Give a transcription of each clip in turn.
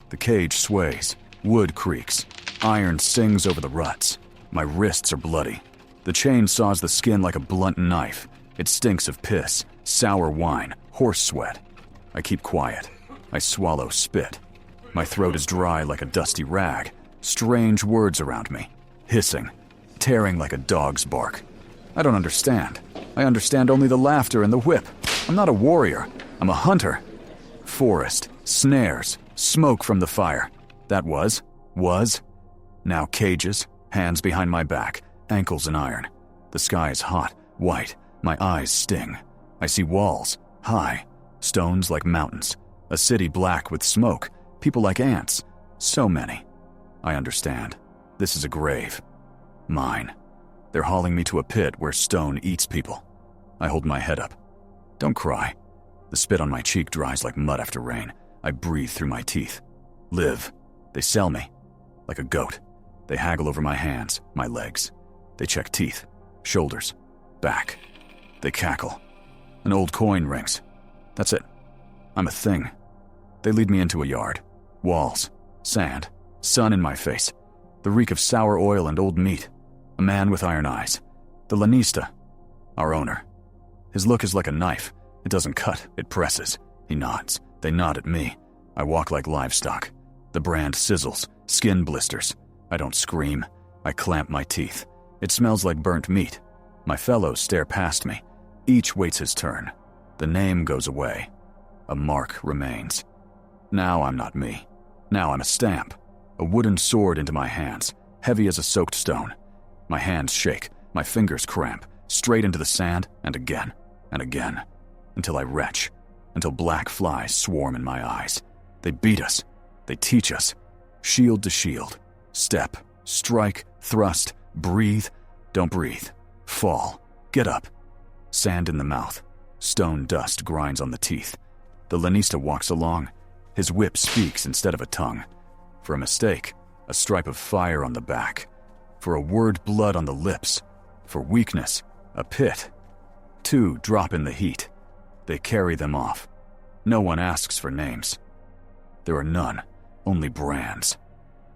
The cage sways. Wood creaks. Iron sings over the ruts. My wrists are bloody. The chain saws the skin like a blunt knife. It stinks of piss, sour wine, horse sweat. I keep quiet. I swallow spit. My throat is dry like a dusty rag. Strange words around me. Hissing. Tearing like a dog's bark. I don't understand. I understand only the laughter and the whip. I'm not a warrior. I'm a hunter. Forest. Snares. Smoke from the fire. That was. Now cages. Hands behind my back. Ankles in iron. The sky is hot. White. My eyes sting. I see walls. High. Stones like mountains. A city black with smoke. People like ants. So many. I understand. This is a grave. Mine. They're hauling me to a pit where stone eats people. I hold my head up. Don't cry. The spit on my cheek dries like mud after rain. I breathe through my teeth. Live. They sell me. Like a goat. They haggle over my hands, my legs. They check teeth, shoulders, back. They cackle. An old coin rings. That's it. I'm a thing. They lead me into a yard. Walls, sand, sun in my face. The reek of sour oil and old meat. A man with iron eyes. The lanista. Our owner. His look is like a knife. It doesn't cut, it presses. He nods. They nod at me. I walk like livestock. The brand sizzles. Skin blisters. I don't scream. I clamp my teeth. It smells like burnt meat. My fellows stare past me. Each waits his turn. The name goes away. A mark remains. Now I'm not me. Now I'm a stamp. A wooden sword into my hands, heavy as a soaked stone. My hands shake. My fingers cramp. Straight into the sand, and again, until I retch, until black flies swarm in my eyes. They beat us. They teach us. Shield to shield. Step. Strike. Thrust. Breathe. Don't breathe. Fall. Get up. Sand in the mouth. Stone dust grinds on the teeth. The lanista walks along. His whip speaks instead of a tongue. For a mistake, a stripe of fire on the back. For a word, blood on the lips. For weakness, a pit. 2 drop in the heat. They carry them off. No one asks for names. There are none, only brands.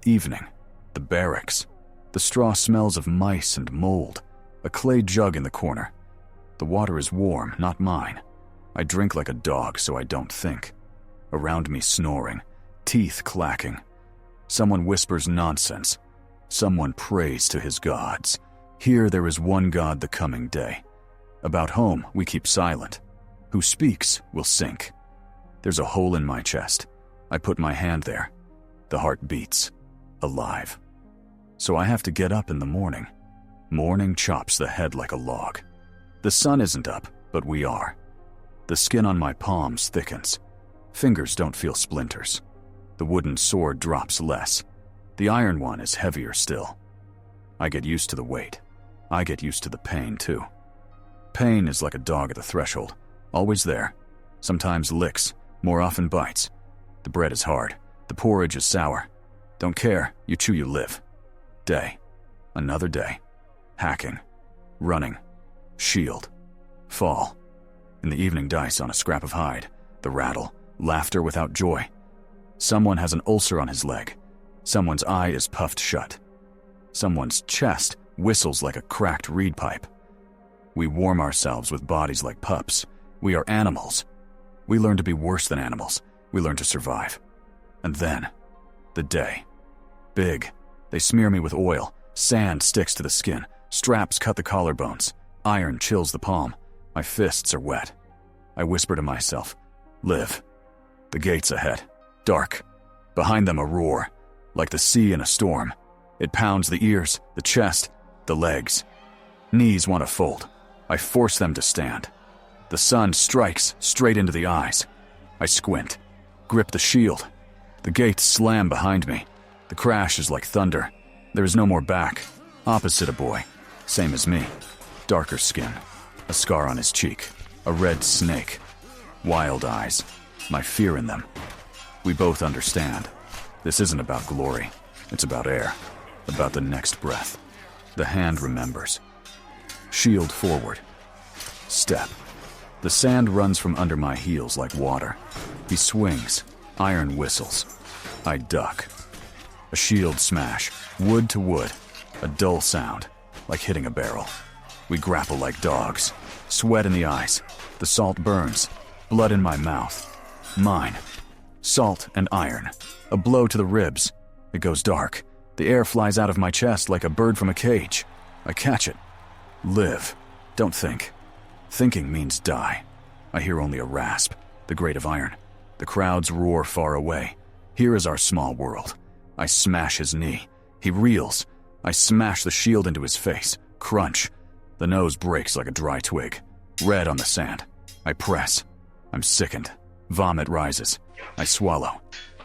Evening, the barracks. The straw smells of mice and mold. A clay jug in the corner. The water is warm, not mine. I drink like a dog so I don't think. Around me snoring, teeth clacking. Someone whispers nonsense. Someone prays to his gods. Here there is one God the coming day. About home we keep silent. Who speaks will sink. There's a hole in my chest. I put my hand there. The heart beats. Alive. So I have to get up in the morning. Morning chops the head like a log. The sun isn't up, but we are. The skin on my palms thickens. Fingers don't feel splinters. The wooden sword drops less. The iron one is heavier still. I get used to the weight. I get used to the pain, too. Pain is like a dog at the threshold. Always there. Sometimes licks, more often bites. The bread is hard. The porridge is sour. Don't care, you chew, you live. Day. Another day. Hacking. Running. Shield. Fall. In the evening dice on a scrap of hide. The rattle. Laughter without joy. Someone has an ulcer on his leg. Someone's eye is puffed shut. Someone's chest whistles like a cracked reed pipe. We warm ourselves with bodies like pups. We are animals. We learn to be worse than animals. We learn to survive. And then, the day. Big. They smear me with oil. Sand sticks to the skin. Straps cut the collarbones. Iron chills the palm. My fists are wet. I whisper to myself, live. The gates ahead. Dark. Behind them a roar. Like the sea in a storm. It pounds the ears, the chest, the legs. Knees want to fold. I force them to stand. The sun strikes straight into the eyes. I squint. Grip the shield. The gates slam behind me. The crash is like thunder. There is no more back. Opposite a boy. Same as me. Darker skin. A scar on his cheek. A red snake. Wild eyes. My fear in them. We both understand. This isn't about glory. It's about air. About the next breath. The hand remembers. Shield forward. Step. The sand runs from under my heels like water. He swings. Iron whistles. I duck. A shield smash, wood to wood, a dull sound, like hitting a barrel. We grapple like dogs, sweat in the eyes, the salt burns, blood in my mouth. Mine. Salt and iron. A blow to the ribs. It goes dark. The air flies out of my chest like a bird from a cage. I catch it. Live. Don't think. Thinking means die. I hear only a rasp, the grate of iron. The crowds roar far away. Here is our small world. I smash his knee. He reels. I smash the shield into his face. Crunch. The nose breaks like a dry twig. Red on the sand. I press. I'm sickened. Vomit rises. I swallow.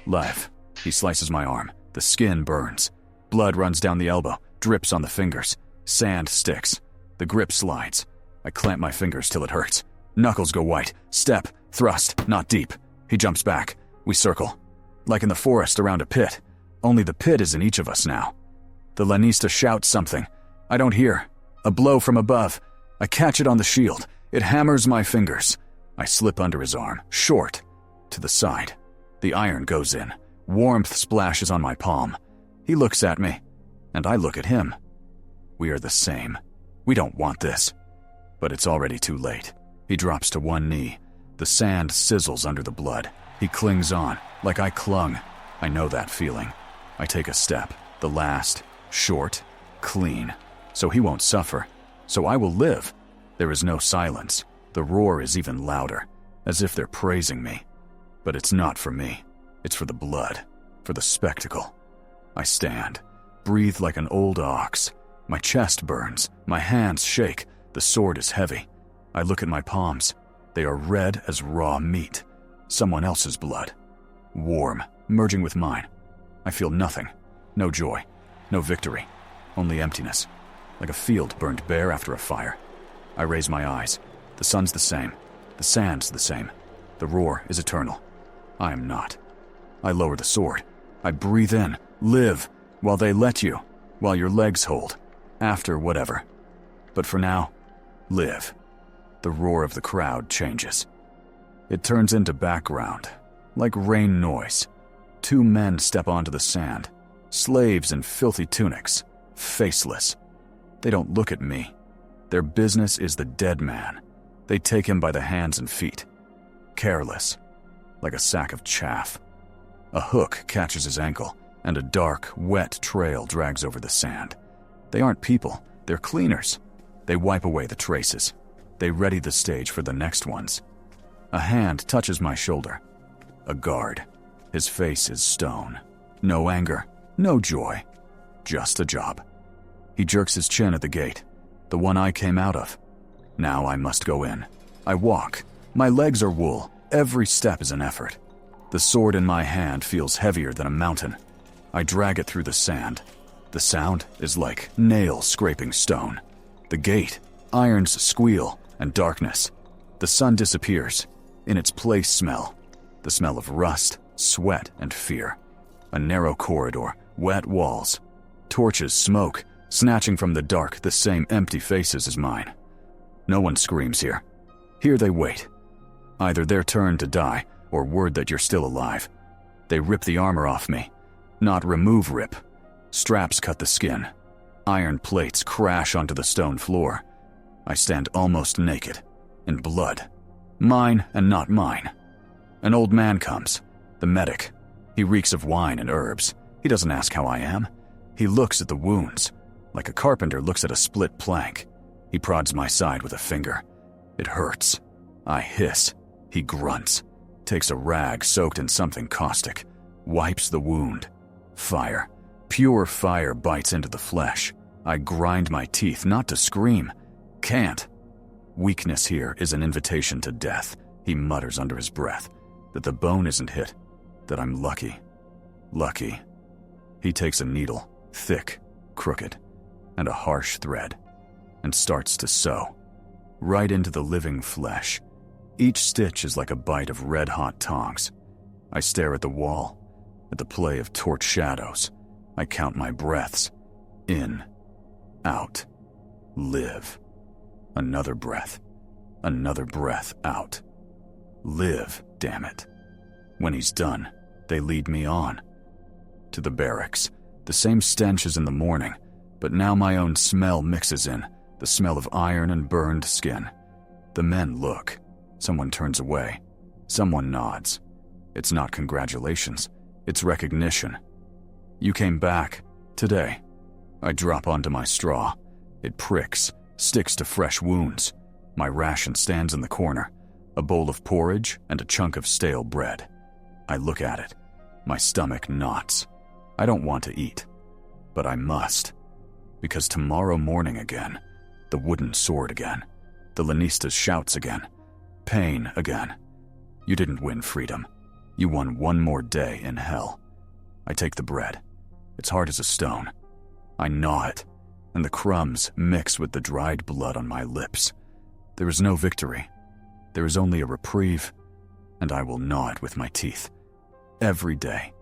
Lev. He slices my arm. The skin burns. Blood runs down the elbow, drips on the fingers. Sand sticks. The grip slides. I clamp my fingers till it hurts. Knuckles go white. Step. Thrust. Not deep. He jumps back. We circle. Like in the forest around a pit. Only the pit is in each of us now. The Lanista shouts something. I don't hear. A blow from above. I catch it on the shield. It hammers my fingers. I slip under his arm. Short. To the side. The iron goes in. Warmth splashes on my palm. He looks at me, and I look at him. We are the same. We don't want this. But it's already too late. He drops to one knee. The sand sizzles under the blood. He clings on, like I clung. I know that feeling. I take a step. The last. Short. Clean. So he won't suffer. So I will live. There is no silence. The roar is even louder, as if they're praising me. But it's not for me. It's for the blood, for the spectacle. I stand, breathe like an old ox. My chest burns, my hands shake, the sword is heavy. I look at my palms. They are red as raw meat. Someone else's blood. Warm, merging with mine. I feel nothing. No joy, no victory, only emptiness, like a field burned bare after a fire. I raise my eyes. The sun's the same. The sand's the same. The roar is eternal. I am not. I lower the sword. I breathe in, live, while they let you, while your legs hold, after whatever. But for now, live. The roar of the crowd changes. It turns into background, like rain noise. Two men step onto the sand, slaves in filthy tunics, faceless. They don't look at me. Their business is the dead man. They take him by the hands and feet, careless, like a sack of chaff. A hook catches his ankle, and a dark, wet trail drags over the sand. They aren't people, they're cleaners. They wipe away the traces. They ready the stage for the next ones. A hand touches my shoulder. A guard. His face is stone. No anger, no joy. Just a job. He jerks his chin at the gate, the one I came out of. Now I must go in. I walk. My legs are wool. Every step is an effort. The sword in my hand feels heavier than a mountain. I drag it through the sand. The sound is like nails scraping stone. The gate, irons squeal, and darkness. The sun disappears. In its place smell. The smell of rust, sweat, and fear. A narrow corridor, wet walls. Torches smoke, snatching from the dark the same empty faces as mine. No one screams here. Here they wait. Either their turn to die, or word that you're still alive. They rip the armor off me. Not remove rip. Straps cut the skin. Iron plates crash onto the stone floor. I stand almost naked, in blood. Mine and not mine. An old man comes, the medic. He reeks of wine and herbs. He doesn't ask how I am. He looks at the wounds, like a carpenter looks at a split plank. He prods my side with a finger. It hurts. I hiss. He grunts. Takes a rag soaked in something caustic. Wipes the wound. Fire. Pure fire bites into the flesh. I grind my teeth not to scream. Can't. Weakness here is an invitation to death. He mutters under his breath. That the bone isn't hit. That I'm lucky. Lucky. He takes a needle, thick, crooked, and a harsh thread, and starts to sew. Right into the living flesh. Each stitch is like a bite of red-hot tongs. I stare at the wall, at the play of torch shadows. I count my breaths. In. Out. Live. Another breath. Another breath out. Live, damn it. When he's done, they lead me on. to the barracks. The same stench as in the morning, but now my own smell mixes in, the smell of iron and burned skin. The men look. Someone turns away. Someone nods. It's not congratulations. It's recognition. You came back. Today. I drop onto my straw. It pricks, sticks to fresh wounds. My ration stands in the corner. A bowl of porridge and a chunk of stale bread. I look at it. My stomach knots. I don't want to eat. But I must. Because tomorrow morning again. The wooden sword again. The Lannista's shouts again. Pain again. You didn't win freedom. You won one more day in hell. I take the bread. It's hard as a stone. I gnaw it, and the crumbs mix with the dried blood on my lips. There is no victory. There is only a reprieve, and I will gnaw it with my teeth. Every day.